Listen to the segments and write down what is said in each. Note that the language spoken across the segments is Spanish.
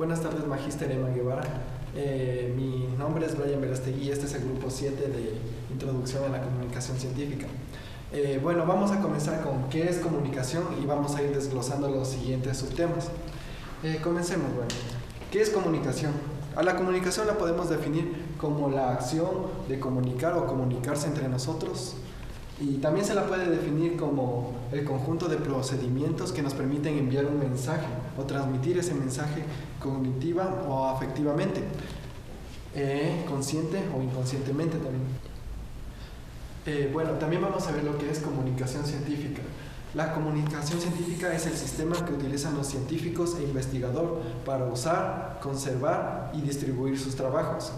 Buenas tardes, Magíster Emma Guevara. Mi nombre es Brian Verastegui y este es el grupo 7 de Introducción a la Comunicación Científica. Bueno, vamos a comenzar con qué es comunicación y vamos a ir desglosando los siguientes subtemas. Comencemos, bueno. ¿Qué es comunicación? A la comunicación la podemos definir como la acción de comunicar o comunicarse entre nosotros, y también se la puede definir como el conjunto de procedimientos que nos permiten enviar un mensaje o transmitir ese mensaje cognitiva o afectivamente, consciente o inconscientemente también. Bueno, también vamos a ver lo que es comunicación científica. La comunicación científica es el sistema que utilizan los científicos e investigadores para usar, conservar y distribuir sus trabajos.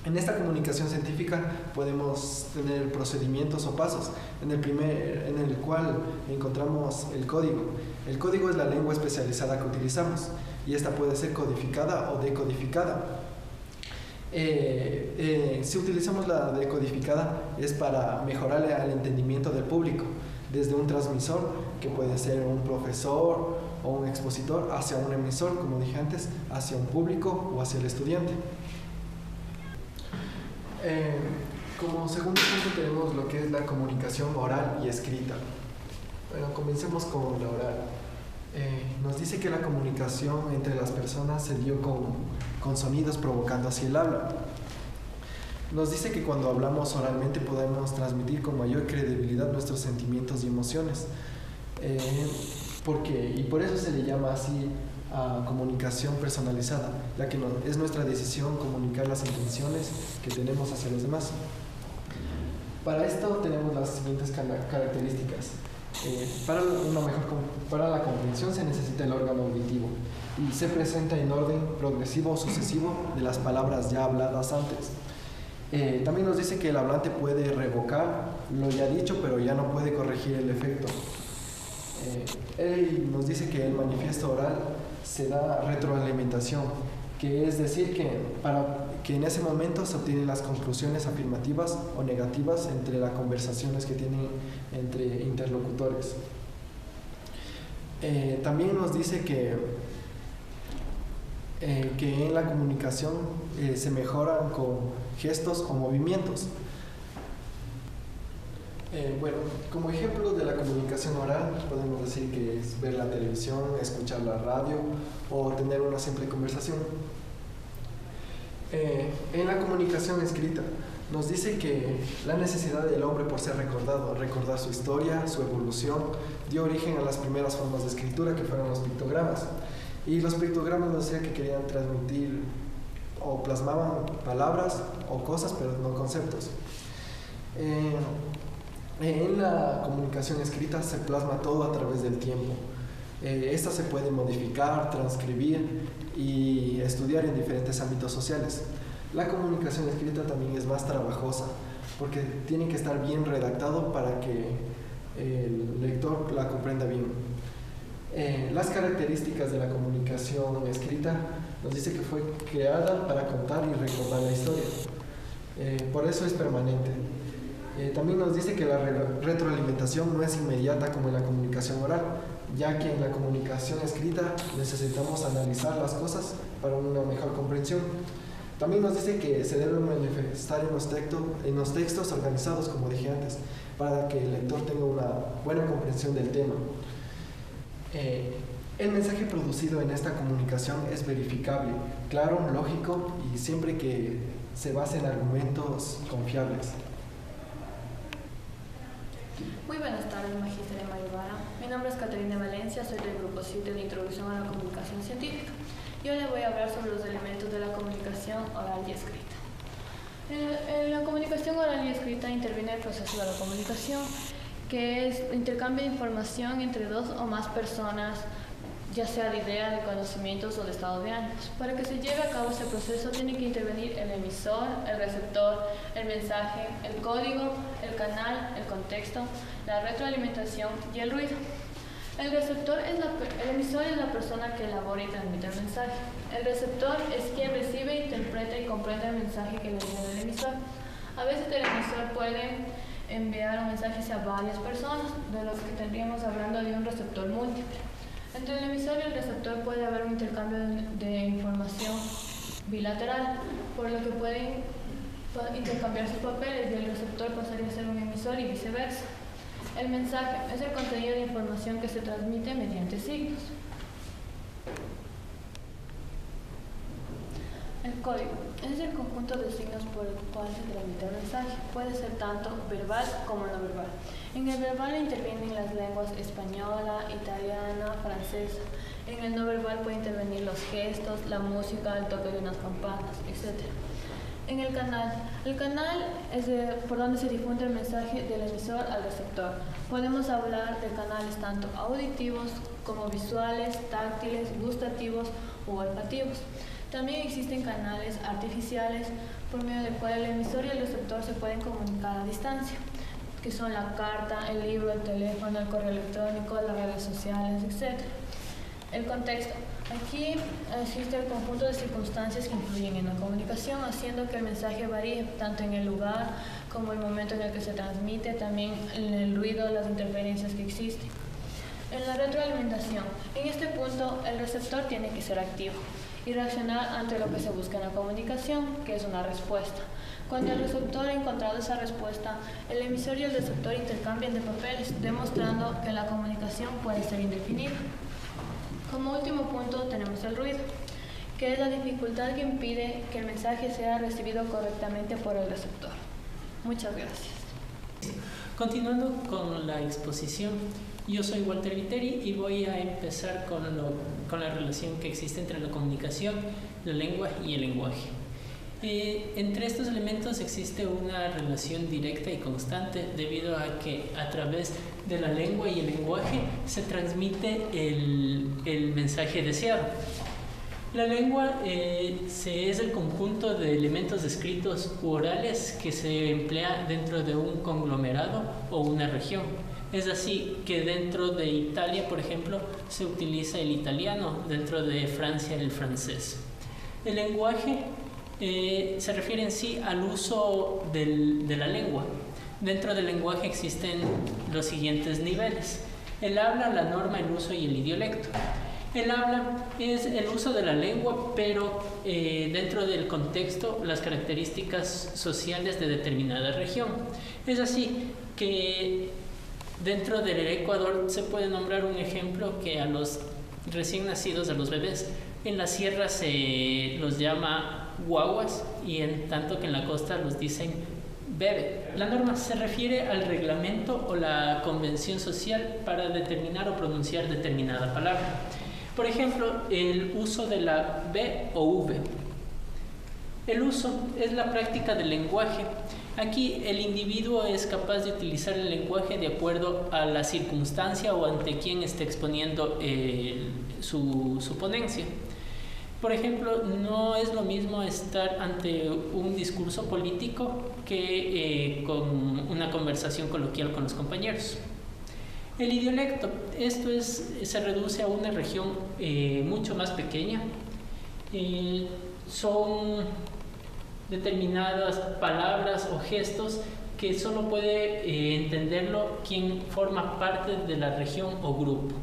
En esta comunicación científica podemos tener procedimientos o pasos, en el cual encontramos el código. El código es la lengua especializada que utilizamos y esta puede ser codificada o decodificada. Si utilizamos la decodificada es para mejorar el entendimiento del público, desde un transmisor, que puede ser un profesor o un expositor, hacia un emisor, como dije antes, hacia un público o hacia el estudiante. Como segundo punto tenemos lo que es la comunicación oral y escrita. Bueno, comencemos con la oral. Nos dice que la comunicación entre las personas se dio con sonidos provocando así el habla. Nos dice que cuando hablamos oralmente podemos transmitir con mayor credibilidad nuestros sentimientos y emociones. Y por eso se le llama así a comunicación personalizada, ya que es nuestra decisión comunicar las intenciones que tenemos hacia los demás. Para esto tenemos las siguientes características. Para la comprensión se necesita el órgano auditivo y se presenta en orden progresivo o sucesivo de las palabras ya habladas antes. También nos dice que el hablante puede revocar lo ya dicho, pero ya no puede corregir el efecto. Él nos dice que el manifiesto oral se da retroalimentación, que es decir que en ese momento se obtienen las conclusiones afirmativas o negativas entre las conversaciones que tienen entre interlocutores. También nos dice que en la comunicación se mejoran con gestos o movimientos. Bueno, como ejemplo de la comunicación oral podemos decir que es ver la televisión, escuchar la radio o tener una simple conversación. En la comunicación escrita nos dice que la necesidad del hombre por ser recordar su historia, su evolución, dio origen a las primeras formas de escritura, que fueron los pictogramas. Y los pictogramas nos decía que querían transmitir o plasmaban palabras o cosas, pero no conceptos. En la comunicación escrita se plasma todo a través del tiempo. Esta se puede modificar, transcribir y estudiar en diferentes ámbitos sociales. La comunicación escrita también es más trabajosa porque tiene que estar bien redactado para que el lector la comprenda bien. Las características de la comunicación escrita nos dice que fue creada para contar y recordar la historia. Por eso es permanente. También nos dice que la retroalimentación no es inmediata como en la comunicación oral, ya que en la comunicación escrita necesitamos analizar las cosas para una mejor comprensión. También nos dice que se debe manifestar en los textos organizados, como dije antes, para que el lector tenga una buena comprensión del tema. El mensaje producido en esta comunicación es verificable, claro, lógico y siempre que se base en argumentos confiables. Muy buenas tardes, Magíster Emma Guevara. Mi nombre es Caterina Valencia, soy del grupo 7 de Introducción a la Comunicación Científica. Yo le voy a hablar sobre los elementos de la comunicación oral y escrita. En la comunicación oral y escrita interviene el proceso de la comunicación, que es intercambio de información entre dos o más personas, ya sea de ideas, de conocimientos o de estado de ánimos. Para que se lleve a cabo ese proceso tiene que intervenir el emisor, el receptor, el mensaje, el código, el canal, el contexto, la retroalimentación y el ruido. El emisor es la persona que elabora y transmite el mensaje. El receptor es quien recibe, interpreta y comprende el mensaje que le viene del emisor. A veces el emisor puede enviar un mensaje hacia varias personas, de los que tendríamos hablando de un receptor múltiple. Entre el emisor y el receptor puede haber un intercambio de información bilateral, por lo que pueden intercambiar sus papeles y el receptor pasaría a ser un emisor y viceversa. El mensaje es el contenido de información que se transmite mediante signos. El código es el conjunto de signos por el cual se transmite el mensaje. Puede ser tanto verbal como no verbal. En el verbal intervienen las lenguas española, italiana, francesa. En el no verbal pueden intervenir los gestos, la música, el toque de unas campanas, etc. En el canal es por donde se difunde el mensaje del emisor al receptor. Podemos hablar de canales tanto auditivos como visuales, táctiles, gustativos u olfativos. También existen canales artificiales por medio del cual el emisor y el receptor se pueden comunicar a distancia, que son la carta, el libro, el teléfono, el correo electrónico, las redes sociales, etc. El contexto. Aquí existe el conjunto de circunstancias que influyen en la comunicación, haciendo que el mensaje varíe tanto en el lugar como el momento en el que se transmite, también en el ruido, las interferencias que existen. En la retroalimentación. En este punto, el receptor tiene que ser activo y reaccionar ante lo que se busca en la comunicación, que es una respuesta. Cuando el receptor ha encontrado esa respuesta, el emisor y el receptor intercambian de papeles, demostrando que la comunicación puede ser indefinida. Como último punto tenemos el ruido, que es la dificultad que impide que el mensaje sea recibido correctamente por el receptor. Muchas gracias. Continuando con la exposición, yo soy Walter Viteri y voy a empezar con la relación que existe entre la comunicación, la lengua y el lenguaje. Entre estos elementos existe una relación directa y constante debido a que a través de la lengua y el lenguaje se transmite el mensaje deseado. La lengua es el conjunto de elementos escritos u orales que se emplea dentro de un conglomerado o una región. Es así que dentro de Italia, por ejemplo, se utiliza el italiano, dentro de Francia el francés. El lenguaje se refiere en sí al uso de la lengua. Dentro del lenguaje existen los siguientes niveles: el habla, la norma, el uso y el idiolecto. El habla es el uso de la lengua, pero dentro del contexto, las características sociales de determinada región. Es así que dentro del Ecuador se puede nombrar un ejemplo que a los recién nacidos, a los bebés, en la sierra se los llama guaguas y en tanto que en la costa los dicen bebe. La norma se refiere al reglamento o la convención social para determinar o pronunciar determinada palabra. Por ejemplo, el uso de la B o V. El uso es la práctica del lenguaje. Aquí el individuo es capaz de utilizar el lenguaje de acuerdo a la circunstancia o ante quien esté exponiendo su ponencia. Por ejemplo, no es lo mismo estar ante un discurso político que con una conversación coloquial con los compañeros. El idiolecto, se reduce a una región mucho más pequeña. Son determinadas palabras o gestos que solo puede entenderlo quien forma parte de la región o grupo.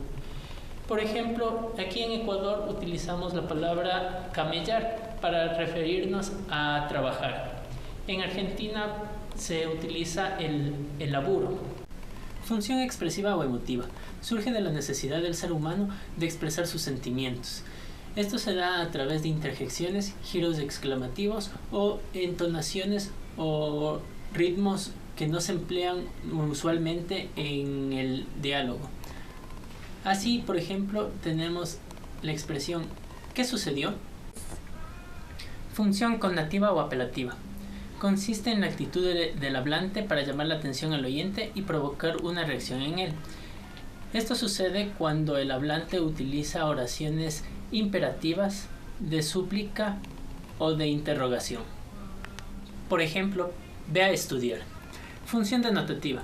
Por ejemplo, aquí en Ecuador utilizamos la palabra camellar para referirnos a trabajar. En Argentina se utiliza el laburo. Función expresiva o emotiva. Surge de la necesidad del ser humano de expresar sus sentimientos. Esto se da a través de interjecciones, giros exclamativos o entonaciones o ritmos que no se emplean usualmente en el diálogo. Así, por ejemplo, tenemos la expresión ¿qué sucedió? Función connativa o apelativa. Consiste en la actitud del hablante para llamar la atención al oyente y provocar una reacción en él. Esto sucede cuando el hablante utiliza oraciones imperativas, de súplica o de interrogación. Por ejemplo, ve a estudiar. Función denotativa.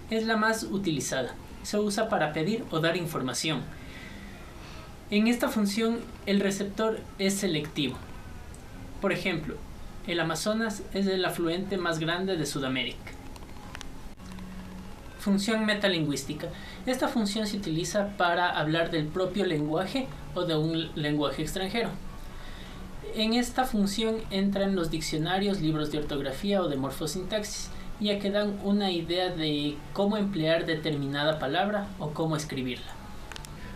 Es la más utilizada. Se usa para pedir o dar información. En esta función, el receptor es selectivo. Por ejemplo, el Amazonas es el afluente más grande de Sudamérica. Función metalingüística. Esta función se utiliza para hablar del propio lenguaje o de un lenguaje extranjero. En esta función entran los diccionarios, libros de ortografía o de morfosintaxis, ya que dan una idea de cómo emplear determinada palabra o cómo escribirla.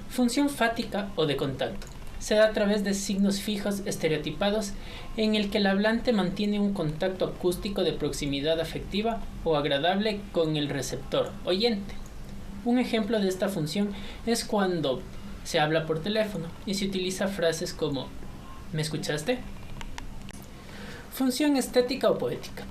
Función fática o de contacto. Se da a través de signos fijos estereotipados en el que el hablante mantiene un contacto acústico de proximidad afectiva o agradable con el receptor oyente. Un ejemplo de esta función es cuando se habla por teléfono y se utiliza frases como ¿me escuchaste? Función estética o poética.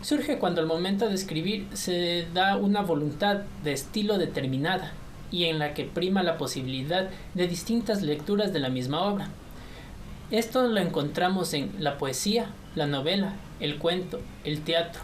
Surge cuando al momento de escribir se da una voluntad de estilo determinada y en la que prima la posibilidad de distintas lecturas de la misma obra. Esto lo encontramos en la poesía, la novela, el cuento, el teatro,